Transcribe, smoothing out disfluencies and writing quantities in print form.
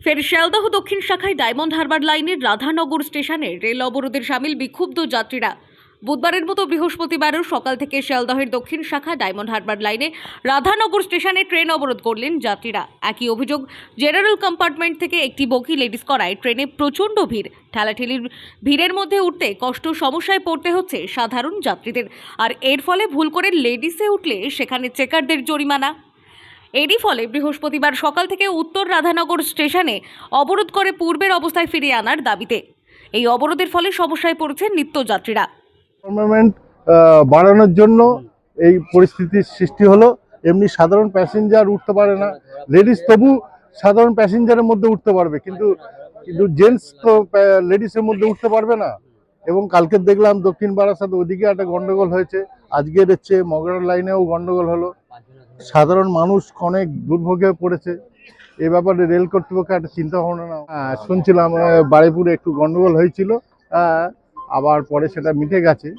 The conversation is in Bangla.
ফের শিয়ালদহ দক্ষিণ শাখায় ডায়মন্ড হারবার লাইনের রাধানগর স্টেশনে রেল অবরোধের সামিল বিক্ষুব্ধ যাত্রীরা। বুধবারের মতো বৃহস্পতিবারও সকাল থেকে শিয়ালদহের দক্ষিণ শাখা ডায়মন্ড হারবার লাইনে রাধানগর স্টেশনে ট্রেন অবরোধ করলেন যাত্রীরা। একই অভিযোগ, জেনারেল কম্পার্টমেন্ট থেকে একটি বগি লেডিস করায় ট্রেনে প্রচণ্ড ভিড়। ঠেলাঠেলির ভিড়ের মধ্যে উঠতে সমস্যায় পড়তে হচ্ছে সাধারণ যাত্রীদের। আর এর ফলে ভুল করে লেডিসে উঠলে সেখানে চেকারদের জরিমানা। এরই ফলে বৃহস্পতিবার সকাল থেকে উত্তর রাধানগর স্টেশনে অবরোধ করে পূর্বের অবস্থায় ফিরিয়ে আনার দাবিতে। এই অবরোধের ফলে সমস্যায় পড়েছেন নিত্যযাত্রীরা। গভর্নমেন্ট বাড়ানোর জন্য এই পরিস্থিতির সৃষ্টি হলো। এমনি সাধারণ প্যাসেঞ্জার উঠতে পারে না, লেডিস তবু সাধারণ প্যাসেঞ্জারের মধ্যে উঠতে পারবে, কিন্তু জেন্টস তো লেডিসের মধ্যে উঠতে পারবে না। এবং কালকে দেখলাম দক্ষিণ বারাসাত ওদিকে একটা গন্ডগোল হয়েছে, আজকের হচ্ছে মগরার লাইনেও গন্ডগোল হলো। সাধারণ মানুষ অনেক দুর্ভোগে পড়েছে। এ ব্যাপারে রেল কর্তৃপক্ষ একটা চিন্তা ভাবনা না। শুনছিলাম বারুইপুরে একটু গন্ডগোল হয়েছিল, আবার পরে সেটা মিটে গেছে।